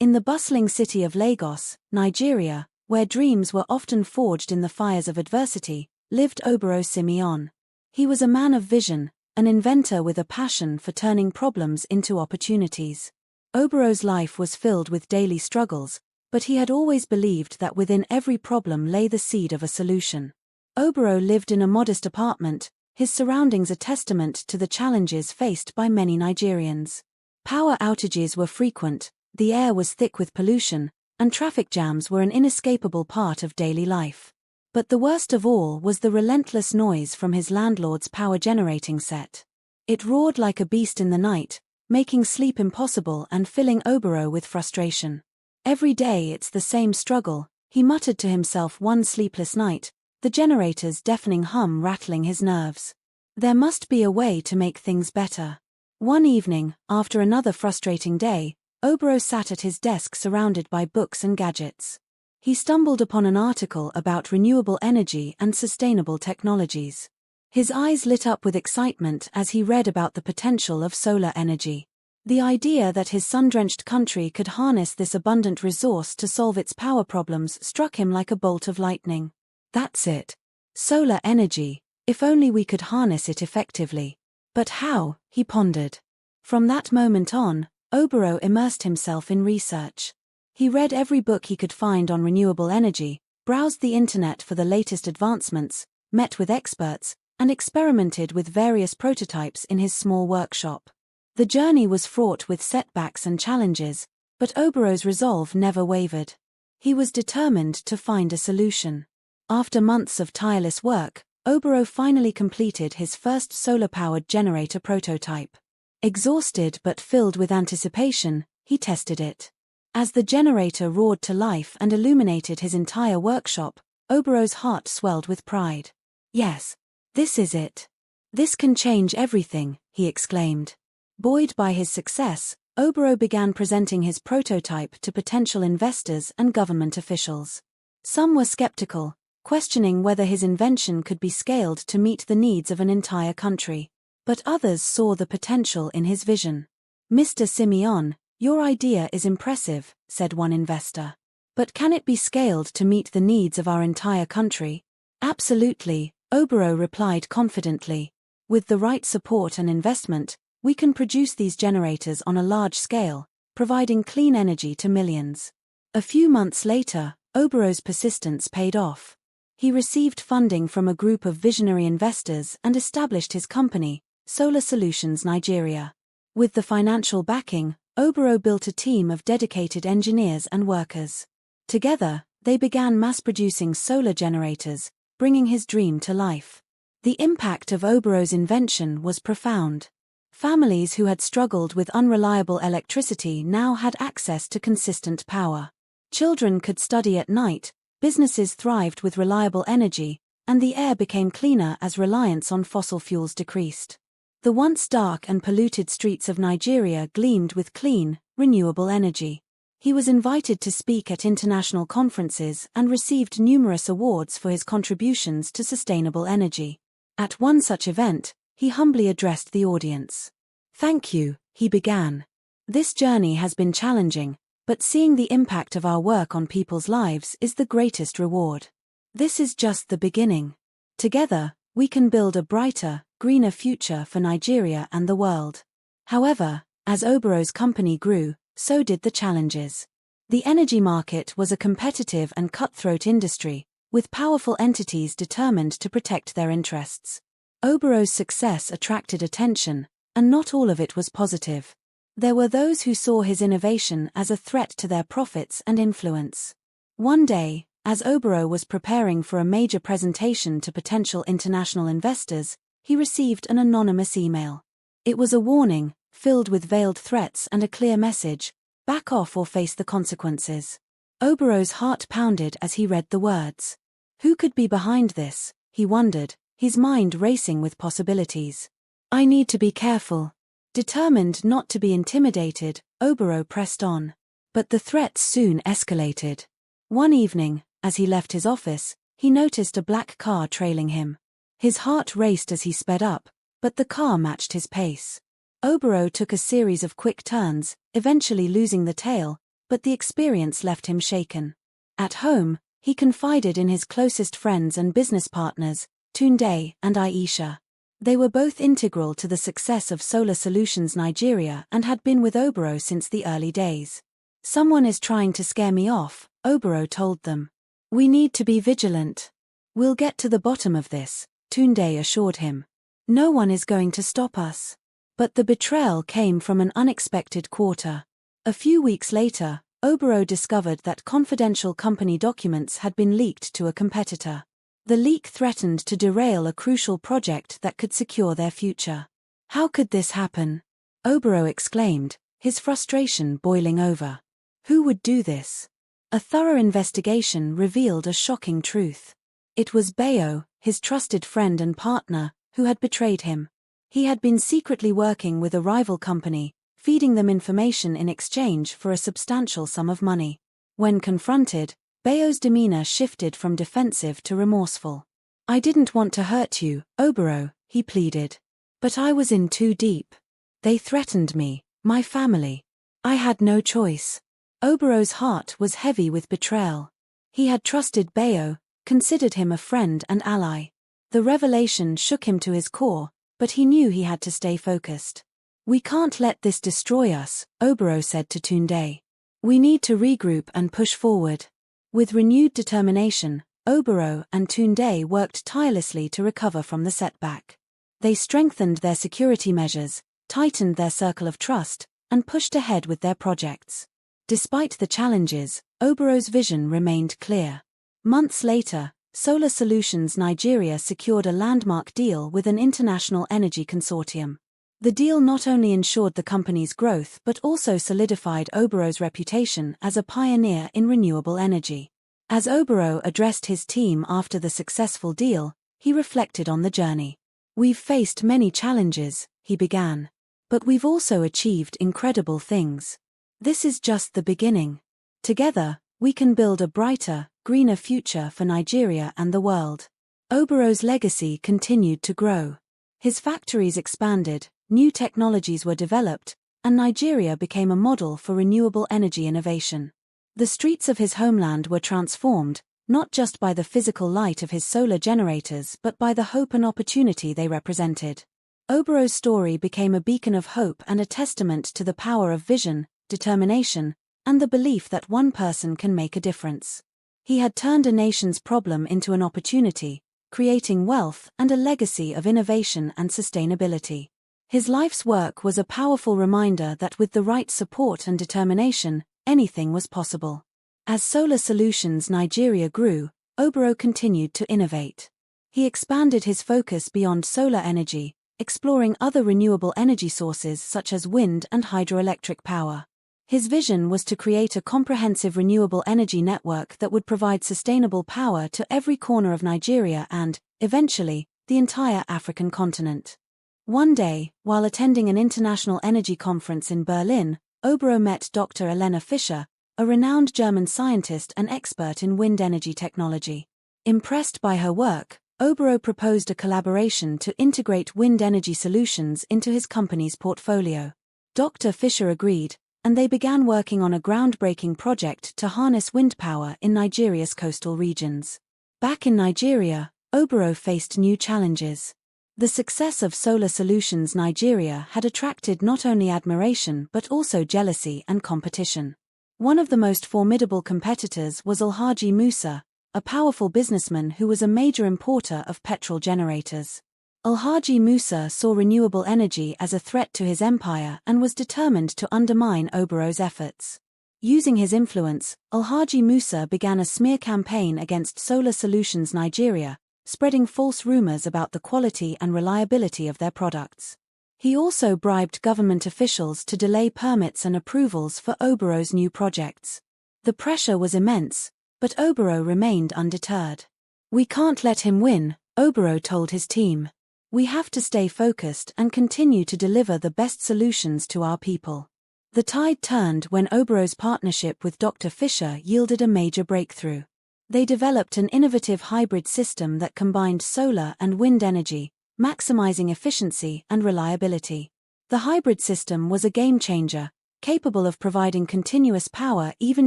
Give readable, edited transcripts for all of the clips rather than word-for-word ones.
In the bustling city of Lagos, Nigeria, where dreams were often forged in the fires of adversity, lived Obaro Simeon. He was a man of vision, an inventor with a passion for turning problems into opportunities. Obaro's life was filled with daily struggles, but he had always believed that within every problem lay the seed of a solution. Obaro lived in a modest apartment, his surroundings a testament to the challenges faced by many Nigerians. Power outages were frequent, the air was thick with pollution, and traffic jams were an inescapable part of daily life. But the worst of all was the relentless noise from his landlord's power generating set. It roared like a beast in the night, making sleep impossible and filling Obaro with frustration. "Every day it's the same struggle," he muttered to himself one sleepless night, the generator's deafening hum rattling his nerves. There must be a way to make things better. One evening, after another frustrating day, Obaro sat at his desk surrounded by books and gadgets. He stumbled upon an article about renewable energy and sustainable technologies. His eyes lit up with excitement as he read about the potential of solar energy. The idea that his sun-drenched country could harness this abundant resource to solve its power problems struck him like a bolt of lightning. That's it. Solar energy, if only we could harness it effectively. But how, he pondered. From that moment on, Obaro immersed himself in research. He read every book he could find on renewable energy, browsed the internet for the latest advancements, met with experts, and experimented with various prototypes in his small workshop. The journey was fraught with setbacks and challenges, but Obaro's resolve never wavered. He was determined to find a solution. After months of tireless work, Obaro finally completed his first solar-powered generator prototype. Exhausted but filled with anticipation, he tested it. As the generator roared to life and illuminated his entire workshop, Obaro's heart swelled with pride. "Yes, this is it. This can change everything," he exclaimed. Buoyed by his success, Obaro began presenting his prototype to potential investors and government officials. Some were skeptical, questioning whether his invention could be scaled to meet the needs of an entire country. But others saw the potential in his vision. "Mr. Simeon, your idea is impressive," said one investor. "But can it be scaled to meet the needs of our entire country?" "Absolutely," Obaro replied confidently. "With the right support and investment, we can produce these generators on a large scale, providing clean energy to millions." A few months later, Obaro's persistence paid off. He received funding from a group of visionary investors and established his company, Solar Solutions Nigeria. With the financial backing, Obaro built a team of dedicated engineers and workers. Together, they began mass-producing solar generators, bringing his dream to life. The impact of Obaro's invention was profound. Families who had struggled with unreliable electricity now had access to consistent power. Children could study at night, businesses thrived with reliable energy, and the air became cleaner as reliance on fossil fuels decreased. The once dark and polluted streets of Nigeria gleamed with clean, renewable energy. He was invited to speak at international conferences and received numerous awards for his contributions to sustainable energy. At one such event, he humbly addressed the audience. "Thank you," he began. "This journey has been challenging, but seeing the impact of our work on people's lives is the greatest reward. This is just the beginning. Together, we can build a brighter, greener future for Nigeria and the world." However, as Obaro's company grew, so did the challenges. The energy market was a competitive and cutthroat industry, with powerful entities determined to protect their interests. Obaro's success attracted attention, and not all of it was positive. There were those who saw his innovation as a threat to their profits and influence. One day, as Obaro was preparing for a major presentation to potential international investors, he received an anonymous email. It was a warning, filled with veiled threats and a clear message: back off or face the consequences. Obaro's heart pounded as he read the words. Who could be behind this, he wondered, his mind racing with possibilities. "I need to be careful." Determined not to be intimidated, Obaro pressed on. But the threats soon escalated. One evening, as he left his office, he noticed a black car trailing him. His heart raced as he sped up, but the car matched his pace. Obaro took a series of quick turns, eventually losing the tail, but the experience left him shaken. At home, he confided in his closest friends and business partners, Tunde and Aisha. They were both integral to the success of Solar Solutions Nigeria and had been with Obaro since the early days. "Someone is trying to scare me off," Obaro told them. "We need to be vigilant. We'll get to the bottom of this," Tunde assured him. "No one is going to stop us." But the betrayal came from an unexpected quarter. A few weeks later, Obaro discovered that confidential company documents had been leaked to a competitor. The leak threatened to derail a crucial project that could secure their future. "How could this happen?" Obaro exclaimed, his frustration boiling over. Who would do this? A thorough investigation revealed a shocking truth. It was Bayo, his trusted friend and partner, who had betrayed him. He had been secretly working with a rival company, feeding them information in exchange for a substantial sum of money. When confronted, Bayo's demeanor shifted from defensive to remorseful. "I didn't want to hurt you, Obaro," he pleaded. "But I was in too deep. They threatened me, my family. I had no choice." Obaro's heart was heavy with betrayal. He had trusted Bayo, considered him a friend and ally. The revelation shook him to his core, but he knew he had to stay focused. "We can't let this destroy us," Obaro said to Tunde. "We need to regroup and push forward." With renewed determination, Obaro and Tunde worked tirelessly to recover from the setback. They strengthened their security measures, tightened their circle of trust, and pushed ahead with their projects. Despite the challenges, Obaro's vision remained clear. Months later, Solar Solutions Nigeria secured a landmark deal with an international energy consortium. The deal not only ensured the company's growth but also solidified Obaro's reputation as a pioneer in renewable energy. As Obaro addressed his team after the successful deal, he reflected on the journey. "We've faced many challenges," he began. "But we've also achieved incredible things. This is just the beginning. Together, we can build a brighter, greener future for Nigeria and the world." Obaro's legacy continued to grow. His factories expanded, new technologies were developed, and Nigeria became a model for renewable energy innovation. The streets of his homeland were transformed, not just by the physical light of his solar generators but by the hope and opportunity they represented. Obaro's story became a beacon of hope and a testament to the power of vision, determination, and the belief that one person can make a difference. He had turned a nation's problem into an opportunity, creating wealth and a legacy of innovation and sustainability. His life's work was a powerful reminder that with the right support and determination, anything was possible. As Solar Solutions Nigeria grew, Obaro continued to innovate. He expanded his focus beyond solar energy, exploring other renewable energy sources such as wind and hydroelectric power. His vision was to create a comprehensive renewable energy network that would provide sustainable power to every corner of Nigeria and, eventually, the entire African continent. One day, while attending an international energy conference in Berlin, Obaro met Dr. Elena Fischer, a renowned German scientist and expert in wind energy technology. Impressed by her work, Obaro proposed a collaboration to integrate wind energy solutions into his company's portfolio. Dr. Fischer agreed, and they began working on a groundbreaking project to harness wind power in Nigeria's coastal regions. Back in Nigeria, Obaro faced new challenges. The success of Solar Solutions Nigeria had attracted not only admiration but also jealousy and competition. One of the most formidable competitors was Alhaji Musa, a powerful businessman who was a major importer of petrol generators. Alhaji Musa saw renewable energy as a threat to his empire and was determined to undermine Obaro's efforts. Using his influence, Alhaji Musa began a smear campaign against Solar Solutions Nigeria, spreading false rumors about the quality and reliability of their products. He also bribed government officials to delay permits and approvals for Obaro's new projects. The pressure was immense, but Obaro remained undeterred. "We can't let him win," Obaro told his team. "We have to stay focused and continue to deliver the best solutions to our people." The tide turned when Obaro's partnership with Dr. Fischer yielded a major breakthrough. They developed an innovative hybrid system that combined solar and wind energy, maximizing efficiency and reliability. The hybrid system was a game-changer, capable of providing continuous power even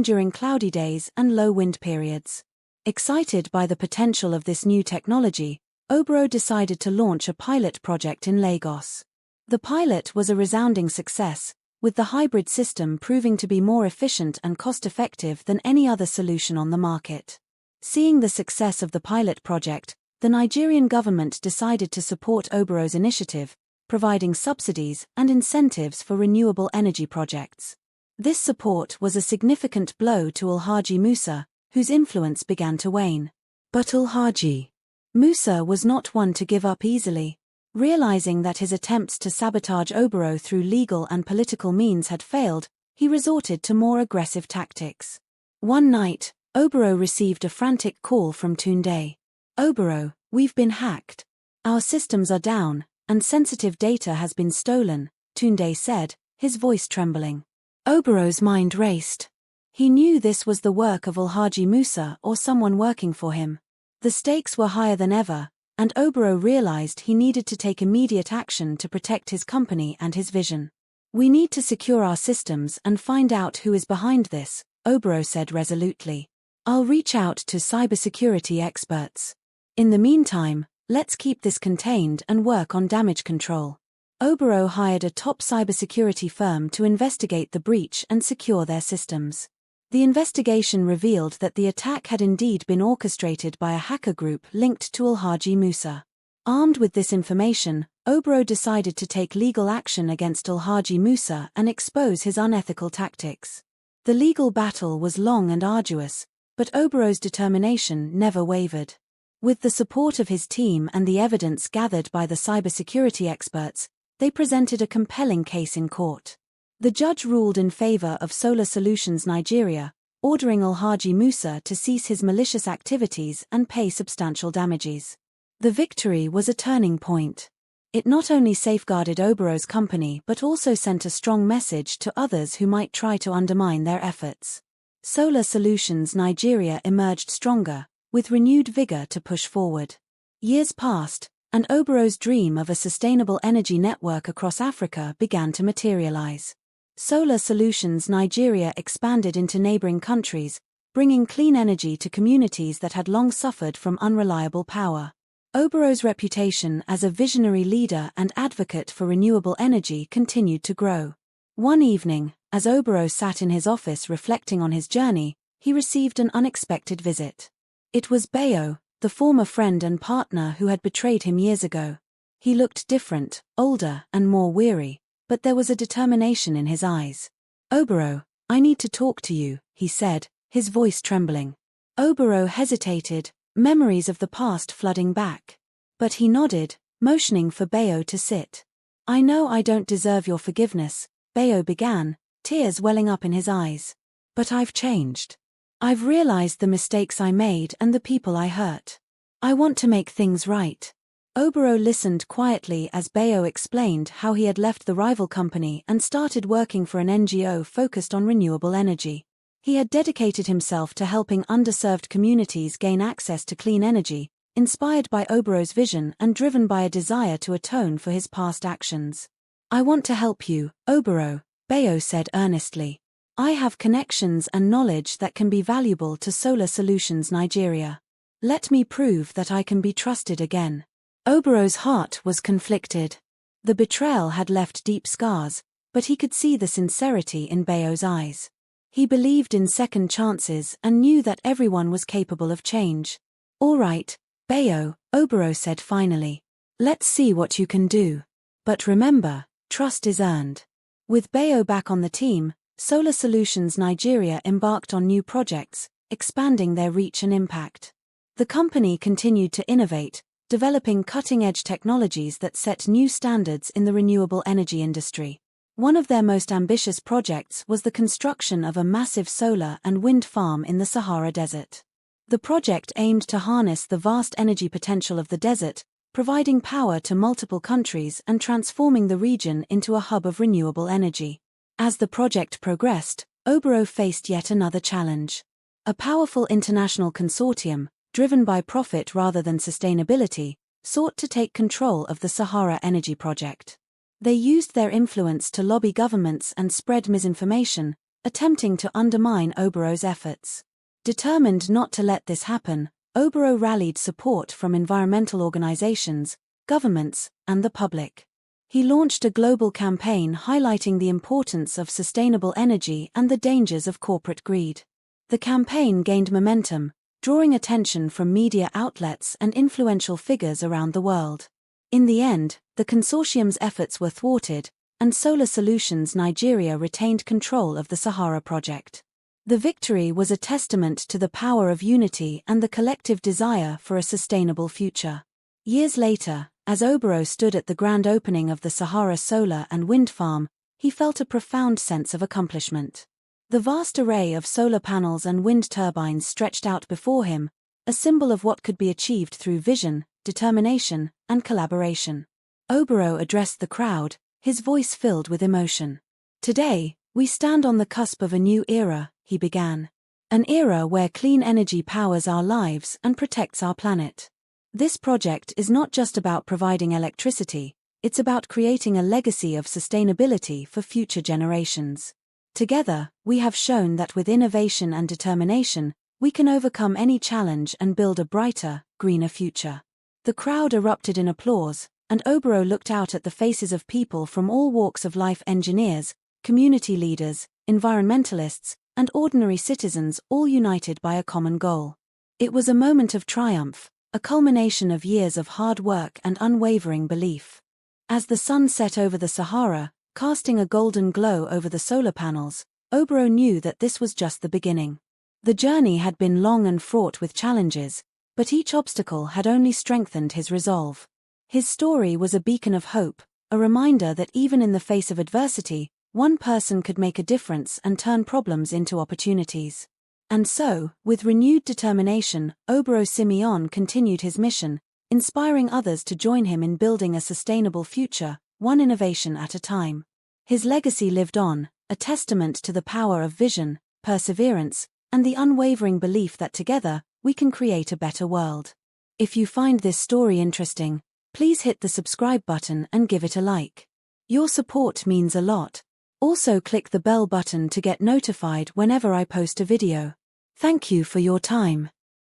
during cloudy days and low wind periods. Excited by the potential of this new technology, Obaro decided to launch a pilot project in Lagos. The pilot was a resounding success, with the hybrid system proving to be more efficient and cost-effective than any other solution on the market. Seeing the success of the pilot project, the Nigerian government decided to support Obaro's initiative, providing subsidies and incentives for renewable energy projects. This support was a significant blow to Alhaji Musa, whose influence began to wane. But Alhaji Musa was not one to give up easily. Realizing that his attempts to sabotage Obaro through legal and political means had failed, he resorted to more aggressive tactics. One night, Obaro received a frantic call from Tunde. "Obaro, we've been hacked. Our systems are down, and sensitive data has been stolen," Tunde said, his voice trembling. Obaro's mind raced. He knew this was the work of Alhaji Musa or someone working for him. The stakes were higher than ever, and Obaro realized he needed to take immediate action to protect his company and his vision. "We need to secure our systems and find out who is behind this," Obaro said resolutely. "I'll reach out to cybersecurity experts. In the meantime, let's keep this contained and work on damage control." Obaro hired a top cybersecurity firm to investigate the breach and secure their systems. The investigation revealed that the attack had indeed been orchestrated by a hacker group linked to Alhaji Musa. Armed with this information, Obaro decided to take legal action against Alhaji Musa and expose his unethical tactics. The legal battle was long and arduous, but Obaro's determination never wavered. With the support of his team and the evidence gathered by the cybersecurity experts, they presented a compelling case in court. The judge ruled in favor of Solar Solutions Nigeria, ordering Alhaji Musa to cease his malicious activities and pay substantial damages. The victory was a turning point. It not only safeguarded Obaro's company but also sent a strong message to others who might try to undermine their efforts. Solar Solutions Nigeria emerged stronger, with renewed vigor to push forward. Years passed, and Obaro's dream of a sustainable energy network across Africa began to materialize. Solar Solutions Nigeria expanded into neighboring countries, bringing clean energy to communities that had long suffered from unreliable power. Obaro's reputation as a visionary leader and advocate for renewable energy continued to grow. One evening, as Obaro sat in his office reflecting on his journey, he received an unexpected visit. It was Bayo, the former friend and partner who had betrayed him years ago. He looked different, older and more weary, but there was a determination in his eyes. "Obaro, I need to talk to you," he said, his voice trembling. Obaro hesitated, memories of the past flooding back. But he nodded, motioning for Bayo to sit. "I know I don't deserve your forgiveness," Bayo began, tears welling up in his eyes. "But I've changed. I've realized the mistakes I made and the people I hurt. I want to make things right." Obaro listened quietly as Bayo explained how he had left the rival company and started working for an NGO focused on renewable energy. He had dedicated himself to helping underserved communities gain access to clean energy, inspired by Obaro's vision and driven by a desire to atone for his past actions. "I want to help you, Obaro," Bayo said earnestly. "I have connections and knowledge that can be valuable to Solar Solutions Nigeria. Let me prove that I can be trusted again." Obaro's heart was conflicted. The betrayal had left deep scars, but he could see the sincerity in Bayo's eyes. He believed in second chances and knew that everyone was capable of change. "All right, Bayo," Obaro said finally. "Let's see what you can do. But remember, trust is earned." With Bayo back on the team, Solar Solutions Nigeria embarked on new projects, expanding their reach and impact. The company continued to innovate, developing cutting-edge technologies that set new standards in the renewable energy industry. One of their most ambitious projects was the construction of a massive solar and wind farm in the Sahara Desert. The project aimed to harness the vast energy potential of the desert, providing power to multiple countries and transforming the region into a hub of renewable energy. As the project progressed, Obaro faced yet another challenge. A powerful international consortium, driven by profit rather than sustainability, sought to take control of the Sahara energy project. They used their influence to lobby governments and spread misinformation, attempting to undermine Obaro's efforts. Determined not to let this happen, Obaro rallied support from environmental organizations, governments, and the public. He launched a global campaign highlighting the importance of sustainable energy and the dangers of corporate greed. The campaign gained momentum, drawing attention from media outlets and influential figures around the world. In the end, the consortium's efforts were thwarted, and Solar Solutions Nigeria retained control of the Sahara project. The victory was a testament to the power of unity and the collective desire for a sustainable future. Years later, as Obaro stood at the grand opening of the Sahara solar and wind farm, he felt a profound sense of accomplishment. The vast array of solar panels and wind turbines stretched out before him, a symbol of what could be achieved through vision, determination, and collaboration. Obaro addressed the crowd, his voice filled with emotion. "Today, we stand on the cusp of a new era," he began. "An era where clean energy powers our lives and protects our planet. This project is not just about providing electricity, it's about creating a legacy of sustainability for future generations. Together, we have shown that with innovation and determination, we can overcome any challenge and build a brighter, greener future." The crowd erupted in applause, and Obaro looked out at the faces of people from all walks of life: engineers, community leaders, environmentalists, and ordinary citizens, all united by a common goal. It was a moment of triumph, a culmination of years of hard work and unwavering belief. As the sun set over the Sahara, casting a golden glow over the solar panels, Obaro knew that this was just the beginning. The journey had been long and fraught with challenges, but each obstacle had only strengthened his resolve. His story was a beacon of hope, a reminder that even in the face of adversity, one person could make a difference and turn problems into opportunities. And so, with renewed determination, Obaro Simeon continued his mission, inspiring others to join him in building a sustainable future, one innovation at a time. His legacy lived on, a testament to the power of vision, perseverance, and the unwavering belief that together, we can create a better world. If you find this story interesting, please hit the subscribe button and give it a like. Your support means a lot. Also click the bell button to get notified whenever I post a video. Thank you for your time.